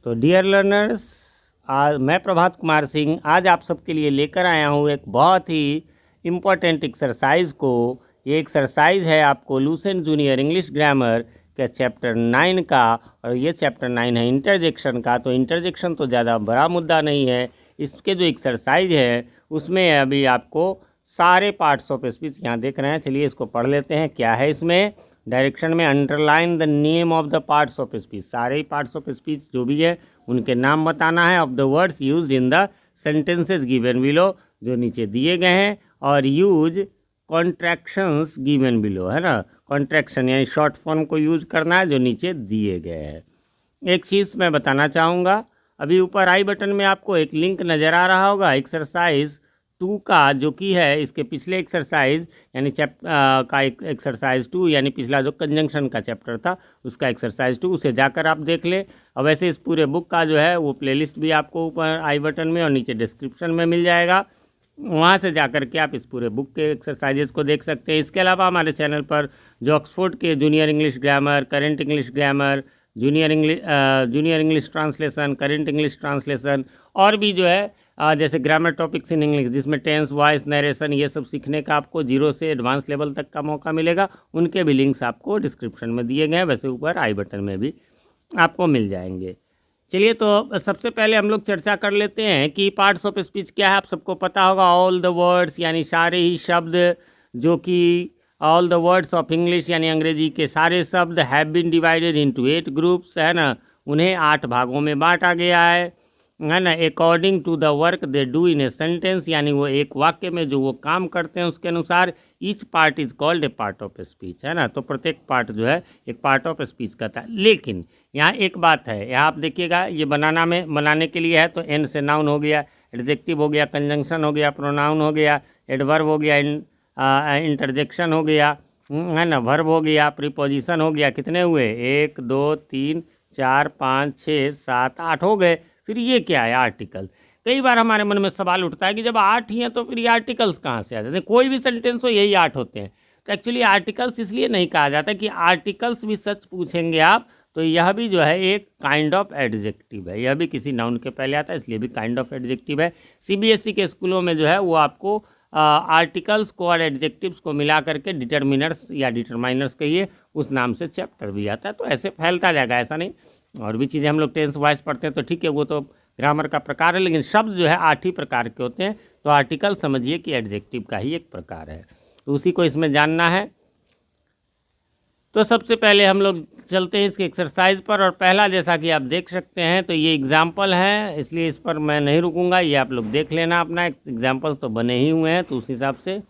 तो dear learners, आज मैं प्रभात कुमार सिंह आज आप सबके लिए लेकर आया हूँ एक बहुत ही इम्पोर्टेंट एक्सरसाइज को। ये एक्सरसाइज है आपको लूसेंट जूनियर इंग्लिश ग्रामर के चैप्टर 9 का, और ये चैप्टर 9 है इंटरजेक्शन का। तो इंटरजेक्शन तो ज़्यादा बड़ा मुद्दा नहीं है, इसके जो एक्सरसाइज है उसमें अभी आपको सारे पार्ट्स ऑफ स्पीच यहाँ देख रहे हैं। चलिए इसको पढ़ लेते हैं। क्या है इसमें? डायरेक्शन में underline the name of the parts of speech, सारे ही पार्ट्स ऑफ स्पीच जो भी है उनके नाम बताना है। Of the words used in the sentences given below, जो नीचे दिए गए हैं, और यूज कॉन्ट्रैक्शंस गिवन बिलो, है ना। कॉन्ट्रैक्शन यानी शॉर्ट फॉर्म को यूज करना है जो नीचे दिए गए हैं। एक चीज़ मैं बताना चाहूँगा, अभी ऊपर आई बटन में आपको एक लिंक नज़र आ रहा होगा एक्सरसाइज 2 का, जो कि है इसके पिछले एक्सरसाइज यानी का एक्सरसाइज 2, यानी पिछला जो कंजंक्शन का चैप्टर था उसका एक्सरसाइज 2, उसे जाकर आप देख ले। और वैसे इस पूरे बुक का जो है वो प्लेलिस्ट भी आपको ऊपर आई बटन में और नीचे डिस्क्रिप्शन में मिल जाएगा, वहाँ से जाकर के आप इस पूरे बुक के एक्सरसाइजेस को देख सकते हैं। इसके अलावा हमारे चैनल पर जो ऑक्सफोर्ड के junior English grammar, current English grammar, junior English translation, current English translation, और भी जो है जैसे ग्रामर टॉपिक्स इन इंग्लिश, जिसमें टेंस, वॉइस, नरेशन, ये सब सीखने का आपको 0 से एडवांस लेवल तक का मौका मिलेगा। उनके भी लिंक्स आपको डिस्क्रिप्शन में दिए गए हैं, वैसे ऊपर आई बटन में भी आपको मिल जाएंगे। चलिए तो सबसे पहले हम लोग चर्चा कर लेते हैं कि पार्ट्स ऑफ स्पीच क्या है। आप सबको पता होगा ऑल द वर्ड्स यानी सारे ही शब्द, जो कि all the words of English यानी अंग्रेजी के सारे शब्द have been divided into 8 groups, है ना। उन्हें 8 भागों में बांटा गया है ना। According to the work they do in a sentence, यानी वो एक वाक्य में जो वो काम करते हैं उसके अनुसार। Each part is called a part of speech, है ना। तो प्रत्येक पार्ट जो है एक पार्ट ऑफ स्पीच का था। लेकिन यहाँ एक बात है, यहाँ आप देखिएगा, ये बनाने के लिए है तो एन से नाउन हो गया, एडजेक्टिव हो गया, कंजंक्शन हो गया, प्रोनाउन हो गया, एडवर्ब हो गया, इंटरजेक्शन हो गया, है ना, वर्ब हो गया, प्रीपोजिशन हो गया। कितने हुए? 1 2 3 4 5 6 7 8 हो गए। फिर ये क्या है? आर्टिकल। कई बार हमारे मन में सवाल उठता है कि जब 8 ही हैं तो फिर ये आर्टिकल्स कहाँ से आ जाते हैं? कोई भी सेंटेंस हो यही 8 होते हैं। तो एक्चुअली आर्टिकल्स इसलिए नहीं कहा जाता कि आर्टिकल्स भी सच पूछेंगे आप तो यह भी जो है एक काइंड ऑफ एडजेक्टिव है, यह भी किसी नाउन के पहले आता है, इसलिए भी काइंड ऑफ एडजेक्टिव है। सीबीएसई के स्कूलों में जो है वो आपको आर्टिकल्स को और एडजेक्टिव्स को मिला करके डिटर्मिनर्स या डिटरमाइनर्स कहिए, उस नाम से चैप्टर भी आता है। तो ऐसे फैलता जाएगा, ऐसा नहीं। और भी चीज़ें हम लोग टेंस वॉइस पढ़ते हैं तो ठीक है, वो तो ग्रामर का प्रकार है, लेकिन शब्द जो है 8 ही प्रकार के होते हैं। तो आर्टिकल समझिए कि एडजेक्टिव का ही एक प्रकार है, तो उसी को इसमें जानना है। तो सबसे पहले हम लोग चलते हैं इसके एक्सरसाइज पर, और पहला जैसा कि आप देख सकते हैं तो ये एग्जाम्पल है, इसलिए इस पर मैं नहीं रुकूंगा, ये आप लोग देख लेना अपना। एग्जाम्पल तो बने ही हुए हैं, तो उस हिसाब से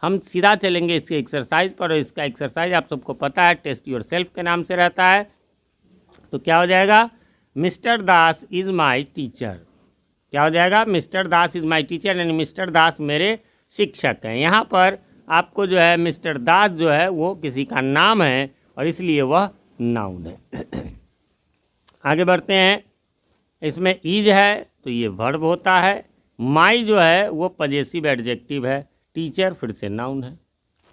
हम सीधा चलेंगे इसके एक्सरसाइज पर। और इसका एक्सरसाइज आप सबको पता है, टेस्ट योर सेल्फ के नाम से रहता है। तो क्या हो जाएगा? Mister Das is my teacher. क्या हो जाएगा? Mister Das is my teacher, यानी मिस्टर दास मेरे शिक्षक हैं। यहाँ पर आपको जो है मिस्टर दास जो है वो किसी का नाम है और इसलिए वह नाउन है। आगे बढ़ते हैं। इसमें इज है तो ये वर्ब होता है। माई जो है वो पजेसिव एडजेक्टिव है। टीचर फिर से नाउन है,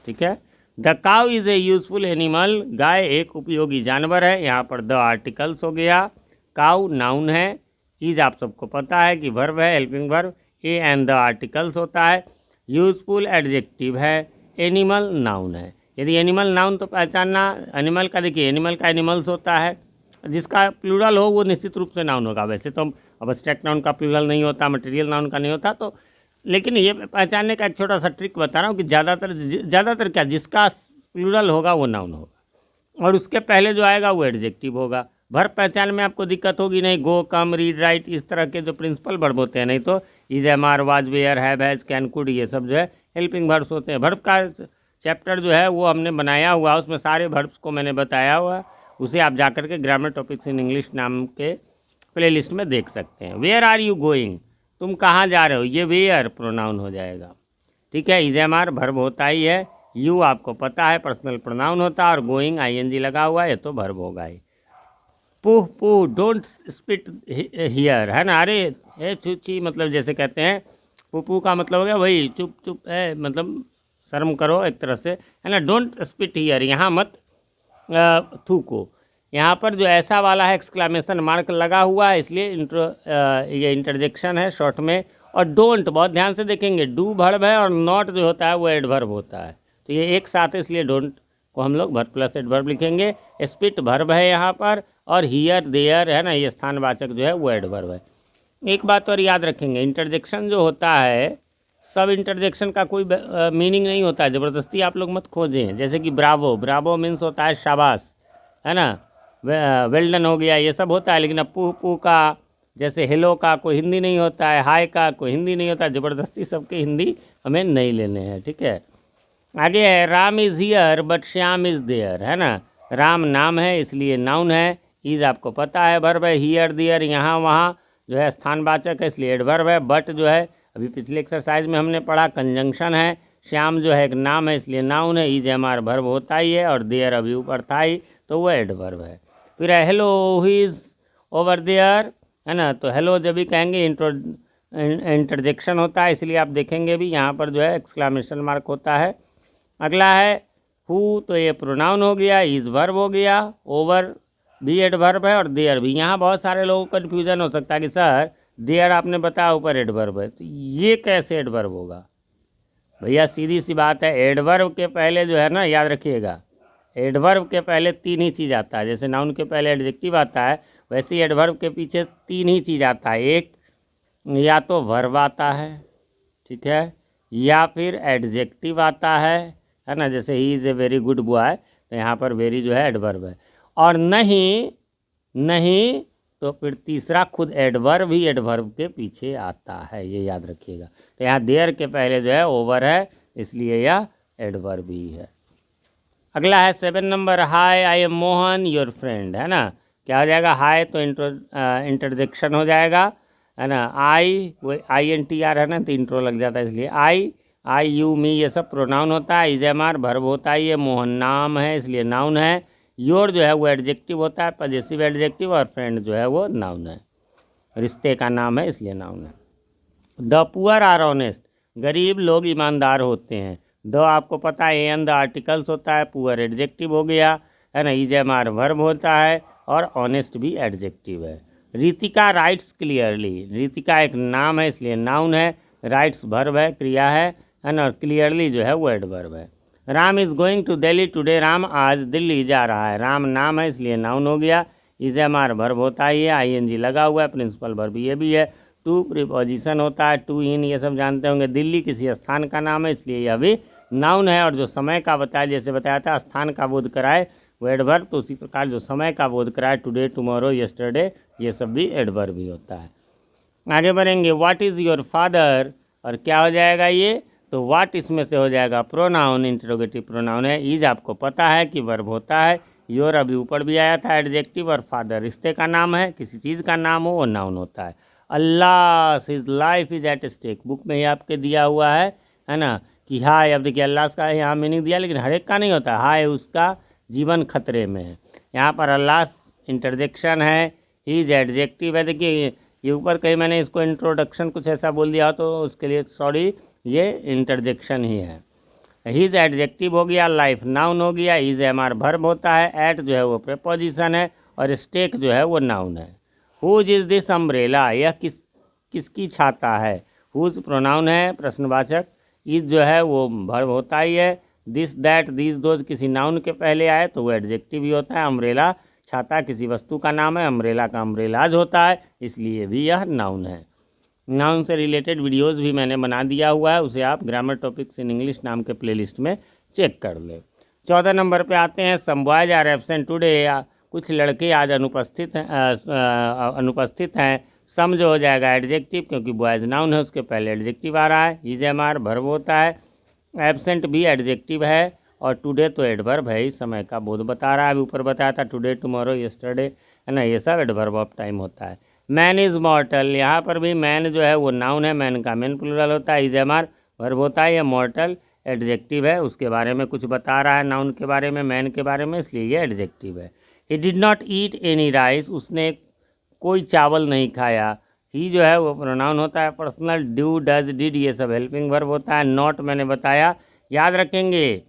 ठीक है। The cow is a useful animal, गाय एक उपयोगी जानवर है। यहाँ पर द आर्टिकल्स हो गया, काउ नाउन है, इज आप सबको पता है कि वर्ब है, helping verb. A and the articles होता है। यूजफुल एडजेक्टिव है, एनिमल नाउन है। यदि एनिमल नाउन तो पहचानना, एनिमल का देखिए, एनिमल का एनिमल्स होता है, जिसका प्लूरल हो वो निश्चित रूप से नाउन होगा। वैसे तो अब एब्स्ट्रैक्ट नाउन का प्लूरल नहीं होता, मटेरियल नाउन का नहीं होता, तो लेकिन ये पहचानने का एक छोटा सा ट्रिक बता रहा हूँ कि ज़्यादातर क्या, जिसका प्लूरल होगा वो नाउन होगा और उसके पहले जो आएगा वो एडजेक्टिव होगा। वर्ब पहचान में आपको दिक्कत होगी नहीं, गो, कम, रीड, राइट, इस तरह के जो प्रिंसिपल वर्ब होते हैं। नहीं तो is, am, are, was, were, have, has, can, could, ये सब जो है हेल्पिंग वर्ब्स होते हैं। वर्ब का चैप्टर जो है वो हमने बनाया हुआ, उसमें सारे वर्ब्स को मैंने बताया हुआ, उसे आप जाकर के ग्रामर टॉपिक्स इन इंग्लिश नाम के प्लेलिस्ट में देख सकते हैं। वेयर आर यू गोइंग, तुम कहाँ जा रहे हो, ये वेयर प्रोनाउन हो जाएगा, ठीक है। इज, एम, आर वर्ब होता ही है, यू आपको पता है पर्सनल प्रोनाउन होता है, और गोइंग आईएनजी लगा हुआ है तो वर्ब होगा ही। पुह पुह, डोंट स्पिट हियर, है ना। अरे ए छुची, मतलब जैसे कहते हैं पुपू का मतलब हो गया वही चुप चुप है, मतलब शर्म करो एक तरह से, है ना। डोंट स्पिट हियर, यहाँ मत थूको। यहाँ पर जो ऐसा वाला है एक्सक्लामेशन मार्क लगा हुआ है, इसलिए ये इंटरजेक्शन है शॉर्ट में। और डोंट बहुत ध्यान से देखेंगे, डू वर्ब है और नॉट जो होता है वो एडवर्ब होता है, तो ये एक साथ है, इसलिए डोंट को हम लोग वर्ब प्लस एडवर्ब लिखेंगे। स्पिट वर्ब है यहाँ पर, और हियर देयर है ना, ये स्थानवाचक जो है वो एडवर्ब है। एक बात और याद रखेंगे, इंटरजेक्शन जो होता है, सब इंटरजेक्शन का कोई मीनिंग नहीं होता है, ज़बरदस्ती आप लोग मत खोजें। जैसे कि ब्रावो, ब्रावो मीन्स होता है शाबाश, है ना, वेल डन हो गया, ये सब होता है। लेकिन अब पू पू का, जैसे हेलो का कोई हिंदी नहीं होता है, हाय का कोई हिंदी नहीं होता है, ज़बरदस्ती सबके हिंदी हमें नहीं लेने हैं, ठीक है। आगे है Ram is here but Shyam is there, है ना, राम नाम है इसलिए नाउन है, इज़ आपको पता है वर्ब है, हियर देयर यहाँ वहाँ जो है स्थानवाचक है इसलिए एडवर्ब है, बट जो है अभी पिछले एक्सरसाइज में हमने पढ़ा कंजंक्शन है, श्याम जो है एक नाम है इसलिए नाउन है, इज एम आर वर्ब होता ही है, और देयर अभी ऊपर था ही तो वो एडवर्ब है। फिर है hello who is over there, है ना, तो हेलो जब भी कहेंगे इंटरजेक्शन होता है, इसलिए आप देखेंगे भी यहाँ पर जो है एक्सक्लामेशन मार्क होता है। अगला है हु, तो ये प्रोनाउन हो गया, इज़ वर्ब हो गया, ओवर भी एडवर्ब है और देयर भी। यहाँ बहुत सारे लोगों को कन्फ्यूजन हो सकता है कि सर देयर आपने बताया ऊपर एडवर्ब है, तो ये कैसे एडवर्ब होगा। भैया सीधी सी बात है, एडवर्ब के पहले जो है ना, याद रखिएगा, एडवर्ब के पहले तीन ही चीज़ आता है। जैसे नाउन के पहले एडजेक्टिव आता है, वैसे ही एडवर्ब के पीछे तीन ही चीज़ आता है। एक या तो वर्ब आता है, ठीक है, या फिर एडजेक्टिव आता है ना, जैसे he is a very good boy, तो यहाँ पर वेरी जो है एडवर्ब है, और नहीं तो फिर तीसरा खुद एडवर्ब ही एडवर्ब के पीछे आता है, ये याद रखिएगा। तो यहाँ देयर के पहले जो है ओवर है, इसलिए यह एडवर्ब ही है। अगला है 7 number, hi I am Mohan your friend, है ना, क्या हो जाएगा, हाय तो इंटरजेक्शन हो जाएगा, है ना, INTR है ना, तो इंट्रो लग जाता है, इसलिए आई यू मी ये सब प्रोनाउन होता है, इज एम आर वर्ब होता है, ये मोहन नाम है इसलिए नाउन है, योर जो है वो एडजेक्टिव होता है, पजेसिव एडजेक्टिव, और फ्रेंड जो है वो नाउन है, रिश्ते का नाम है इसलिए नाउन है। द पुअर आर ऑनेस्ट, गरीब लोग ईमानदार होते हैं। द आपको पता है एन द आर्टिकल्स होता है, पुअर एडजेक्टिव हो गया, है ना, इज एम आर वर्ब होता है, और ऑनेस्ट भी एडजेक्टिव है। रितिका राइट्स क्लियरली, रितिका एक नाम है इसलिए नाउन है, राइट्स वर्ब है, क्रिया है ना, और क्लियरली जो है वो एडवर्ब है। Ram is going to Delhi today, Ram आज दिल्ली जा रहा है, राम नाम है इसलिए नाउन हो गया, इज एम आर वर्ब होता ही है, ING लगा हुआ है, प्रिंसिपल वर्ब ये भी है, टू प्रीपोजिशन होता है, टू इन ये सब जानते होंगे। दिल्ली किसी स्थान का नाम है इसलिए यह भी नाउन है, और जो समय का बताया, जैसे बताया था स्थान का बोध कराए वो एडवर्ब, तो उसी प्रकार जो समय का बोध कराए टुडे टुमारो यस्टरडे ये सब भी एडवर्ब ही होता है। आगे बढ़ेंगे, व्हाट इज़ योर फादर, और क्या हो जाएगा ये, तो व्हाट इसमें से हो जाएगा प्रोनाउन, इंटरोगेटिव प्रोनाउन है, इज आपको पता है कि वर्ब होता है, योर अभी ऊपर भी आया था एडजेक्टिव, और फादर रिश्ते का नाम है, किसी चीज़ का नाम हो वो नाउन होता है। Alas his life is at stake, book में ही आपके दिया हुआ है ना, कि हाय, अब देखिए अल्लाह का यहाँ मीनिंग दिया, लेकिन हर एक का नहीं होता, हाय उसका जीवन खतरे में है। यहाँ पर अल्लाह इंटरजेक्शन है, हिज एडजेक्टिव है। देखिए ये ऊपर कहीं मैंने इसको इंट्रोडक्शन कुछ ऐसा बोल दिया तो उसके लिए सॉरी, ये इंटरजेक्शन ही है। हिज एडजेक्टिव हो गया, लाइफ नाउन हो गया, इज एम आर वर्ब होता है, एट जो है वो प्रीपोजिशन है, और स्टेक जो है वो नाउन है। हुज इज़ दिस अम्ब्रेला, यह किसकी छाता है, हुज प्रोनाउन है प्रश्नवाचक, इज जो है वो वर्ब होता ही है, दिस दैट दीज दोज किसी नाउन के पहले आए तो वो एडजेक्टिव ही होता है। अम्ब्रेला छाता किसी वस्तु का नाम है, अम्ब्रेला का अम्ब्रेलाज होता है, इसलिए भी यह नाउन है। नाउन से रिलेटेड वीडियोस भी मैंने बना दिया हुआ है, उसे आप ग्रामर टॉपिक्स इन इंग्लिश नाम के प्लेलिस्ट में चेक कर ले। 14 नंबर पे आते हैं, some boys are absent today, कुछ लड़के आज अनुपस्थित हैं। सम जो हो जाएगा एडजेक्टिव, क्योंकि बॉयज नाउन है उसके पहले एडजेक्टिव आ रहा है, इज एम आर वर्ब होता है, एब्सेंट भी एडजेक्टिव है, और टुडे तो एडवर्ब है, इस समय का बोध बता रहा है, अभी ऊपर बताया था टुडे टुमारो यस्टरडे, है ना, ये सब एडवर्ब ऑफ टाइम होता है। मैन इज़ मॉर्टल, यहाँ पर भी मैन जो है वो नाउन है, मैन का मेन प्लूरल होता है, इज एम आर वर्ब होता है, ये मॉर्टल एडजेक्टिव है, उसके बारे में कुछ बता रहा है नाउन के बारे में, मैन के बारे में, इसलिए ये एडजेक्टिव है। He did not eat any rice, उसने कोई चावल नहीं खाया, ही जो है वो प्रोनाउन होता है पर्सनल, डू डज डिड ये सब हेल्पिंग वर्ब होता है, नॉट मैंने बताया, याद रखेंगे।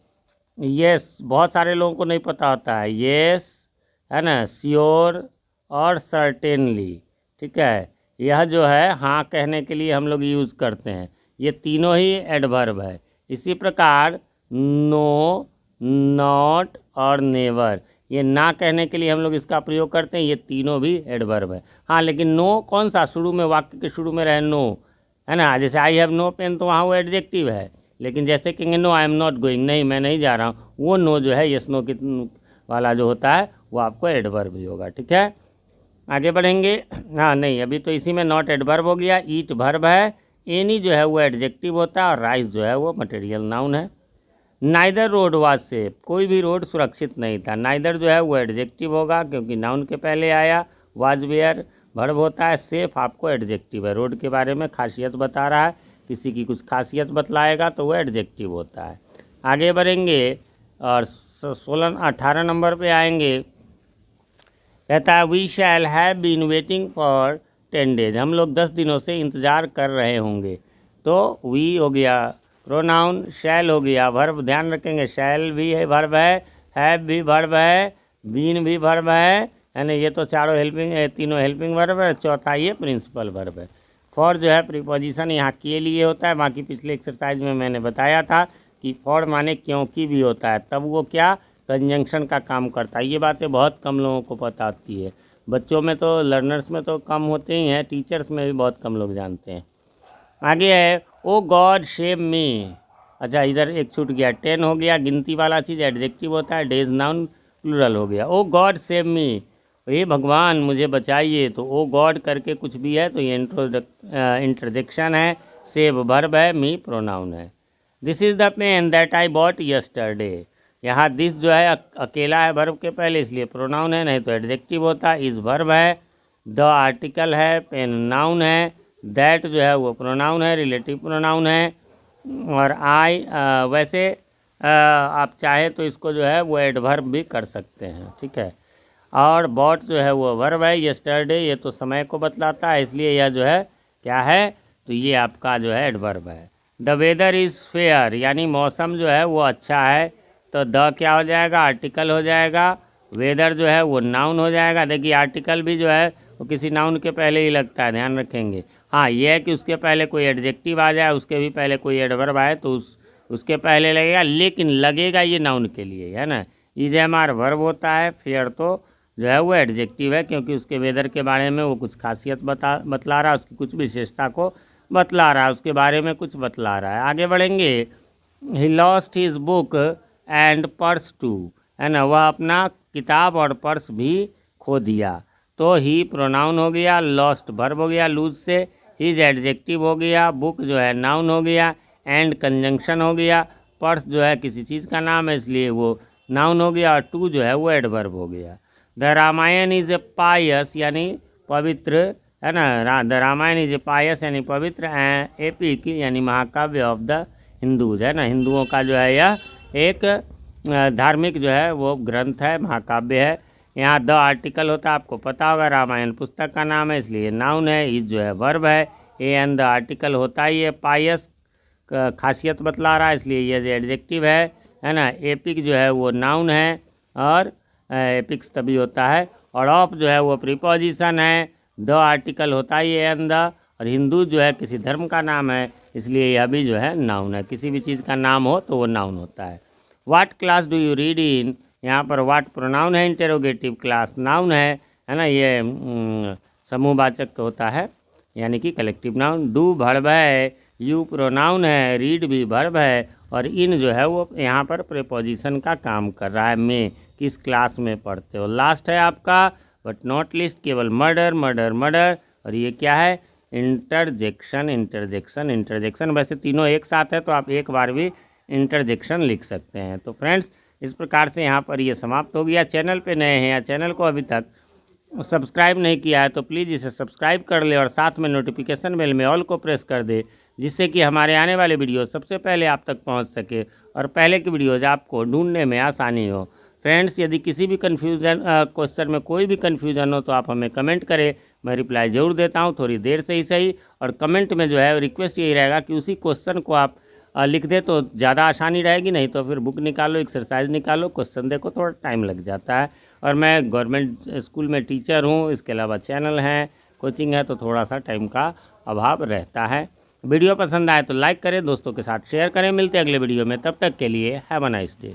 यस बहुत सारे लोगों को नहीं पता होता है, यस है ना, श्योर और सर्टेनली, ठीक है। यह जो है हाँ कहने के लिए हम लोग यूज़ करते हैं, ये तीनों ही एडवर्ब है। इसी प्रकार नो, नॉट और नेवर, ये ना कहने के लिए हम लोग इसका प्रयोग करते हैं, ये तीनों भी एडवर्ब है। हाँ, लेकिन नो कौन सा, शुरू में, वाक्य के शुरू में रहे नो, है ना, जैसे आई हैव नो पेन, तो वहाँ वो एडजेक्टिव है। लेकिन जैसे कहेंगे no I am not going, नहीं मैं नहीं जा रहा हूँ, वो नो जो है यस नो की वाला जो होता है वो आपको एडवर्ब ही होगा, ठीक है। आगे बढ़ेंगे। हाँ नहीं, अभी तो इसी में नॉट एडवर्ब हो गया, ईट वर्ब है, एनी जो है वो एडजेक्टिव होता है और राइस जो है वो मटेरियल नाउन है। नाइदर रोड वाज सेफ, कोई भी रोड सुरक्षित नहीं था। नाइदर जो है वो एडजेक्टिव होगा क्योंकि नाउन के पहले आया, वाज वेयर वर्ब होता है, सेफ आपको एडजेक्टिव है, रोड के बारे में खासियत बता रहा है, किसी की कुछ खासियत बतलाएगा तो वो एडजेक्टिव होता है। आगे बढ़ेंगे और 18 नंबर पे आएंगे। कहता है we shall have been waiting for 10 days, हम लोग 10 दिनों से इंतज़ार कर रहे होंगे। तो वी हो गया प्रोनाउन, शैल हो गया वर्ब, ध्यान रखेंगे शैल भी है वर्ब है, हैव भी वर्ब है, बीन भी वर्ब है ना, ये तो चारों हेल्पिंग, तीनों हेल्पिंग वर्ब है, चौथा ये प्रिंसिपल वर्ब है। फॉर जो है प्रीपोजिशन यहाँ के लिए होता है, बाकी पिछले एक्सरसाइज में मैंने बताया था कि फॉर माने क्योंकि भी होता है, तब वो क्या कंजंक्शन का काम करता है। ये बातें बहुत कम लोगों को पता होती है, बच्चों में तो, लर्नर्स में तो कम होते ही हैं, टीचर्स में भी बहुत कम लोग जानते हैं। आगे है ओ गॉड शेम मी, अच्छा इधर एक छूट गया, 10 हो गया, गिनती वाला चीज़ एडजेक्टिव होता है, डेज नाउन प्लूरल हो गया। ओ गॉड सेव मी, हे भगवान मुझे बचाइए, तो ओ गॉड करके कुछ भी है तो ये इंटरजेक्शन है, सेव वर्ब है, मी प्रोनाउन है। This is the pen that I bought yesterday, यहाँ दिस जो है अकेला है वर्ब के पहले इसलिए प्रोनाउन है, नहीं तो एडजेक्टिव होता। इज़ वर्ब है, द आर्टिकल है, पेन नाउन है, दैट जो है वो प्रोनाउन है, रिलेटिव प्रोनाउन है, और आई वैसे आप चाहे तो इसको जो है वो एडवर्ब भी कर सकते हैं, ठीक है। और बॉट जो है वो वर्ब है, यस्टरडे ये तो समय को बतलाता है, इसलिए यह जो है क्या है, तो ये आपका जो है एडवर्ब है। द वेदर इज़ फेयर, यानी मौसम जो है वो अच्छा है, तो द क्या हो जाएगा, आर्टिकल हो जाएगा, वेदर जो है वो नाउन हो जाएगा। देखिए आर्टिकल भी जो है वो किसी नाउन के पहले ही लगता है, ध्यान रखेंगे। हाँ ये है कि उसके पहले कोई एडजेक्टिव आ जाए, उसके भी पहले कोई एडवर्ब आए तो उसके पहले लगेगा, लेकिन लगेगा ये नाउन के लिए, है ना। इज एम आर वर्ब होता है, फेयर तो जो है वो एडजेक्टिव है क्योंकि उसके वेदर के बारे में वो कुछ खासियत बतला रहा है, उसकी कुछ विशेषता को बतला रहा है, उसके बारे में कुछ बतला रहा है। आगे बढ़ेंगे। He lost his book and purse too, है ना, वह अपना किताब और पर्स भी खो दिया। तो ही प्रोनाउन हो गया, लॉस्ट वर्ब हो गया लूज से, हिज एडजेक्टिव हो गया, बुक जो है नाउन हो गया, एंड कंजंक्शन हो गया, पर्स जो है किसी चीज़ का नाम है इसलिए वो नाउन हो गया, और टू जो है वो एडवर्ब हो गया। द रामायण इज़ ए पायस यानी पवित्र, है ना, द रामायण इज़ ए पायस यानी पवित्र, एपिक यानी महाकाव्य ऑफ द हिंदूज, है ना, हिंदुओं का जो है यह एक धार्मिक जो है वो ग्रंथ है, महाकाव्य है। यहाँ द आर्टिकल होता है, आपको पता होगा, रामायण पुस्तक का नाम है इसलिए नाउन है, इज जो है वर्ब है, ए एन द आर्टिकल होता ही है, पायस खासियत बतला रहा है इसलिए ये एडजेक्टिव है ना। एपिक जो है वो नाउन है और एपिक्स तभी होता है, और ऑफ जो है वो प्रीपोजिशन है, द आर्टिकल होता ही है एन द, और हिंदू जो है किसी धर्म का नाम है इसलिए यह भी जो है नाउन है, किसी भी चीज़ का नाम हो तो वो नाउन होता है। What class do you read in, यहाँ पर व्हाट प्रोनाउन है, इंटेरोगेटिव, क्लास नाउन है ना, ये समूहवाचक होता है यानी कि कलेक्टिव नाउन। डू वर्ब है, यू प्रोनाउन है, रीड भी वर्ब है, और इन जो है वो यहाँ पर प्रीपोजिशन का काम कर रहा है, में किस क्लास में पढ़ते हो। लास्ट है आपका बट नॉट लिस्ट केवल मर्डर मर्डर मर्डर, और ये क्या है, इंटरजेक्शन इंटरजेक्शन इंटरजेक्शन। वैसे तीनों एक साथ है तो आप एक बार भी इंटरजेक्शन लिख सकते हैं। तो फ्रेंड्स इस प्रकार से यहाँ पर ये समाप्त हो गया। चैनल पे नए हैं या चैनल को अभी तक सब्सक्राइब नहीं किया है तो प्लीज़ इसे सब्सक्राइब कर ले और साथ में नोटिफिकेशन बेल में ऑल को प्रेस कर दे, जिससे कि हमारे आने वाले वीडियो सबसे पहले आप तक पहुंच सके और पहले की वीडियोज़ आपको ढूंढने में आसानी हो। फ्रेंड्स यदि किसी भी क्वेश्चन में कोई भी कन्फ्यूज़न हो तो आप हमें कमेंट करें, मैं रिप्लाई ज़रूर देता हूं, थोड़ी देर से ही सही। और कमेंट में जो है रिक्वेस्ट यही रहेगा कि उसी क्वेश्चन को आप लिख दे तो ज़्यादा आसानी रहेगी, नहीं तो फिर बुक निकालो, एक्सरसाइज निकालो, क्वेश्चन देखो, थोड़ा टाइम लग जाता है। और मैं गवर्नमेंट स्कूल में टीचर हूँ, इसके अलावा चैनल है, कोचिंग है, तो थोड़ा सा टाइम का अभाव रहता है। वीडियो पसंद आए तो लाइक करें, दोस्तों के साथ शेयर करें। मिलते हैं अगले वीडियो में, तब तक के लिए हैव अ नाइस डे।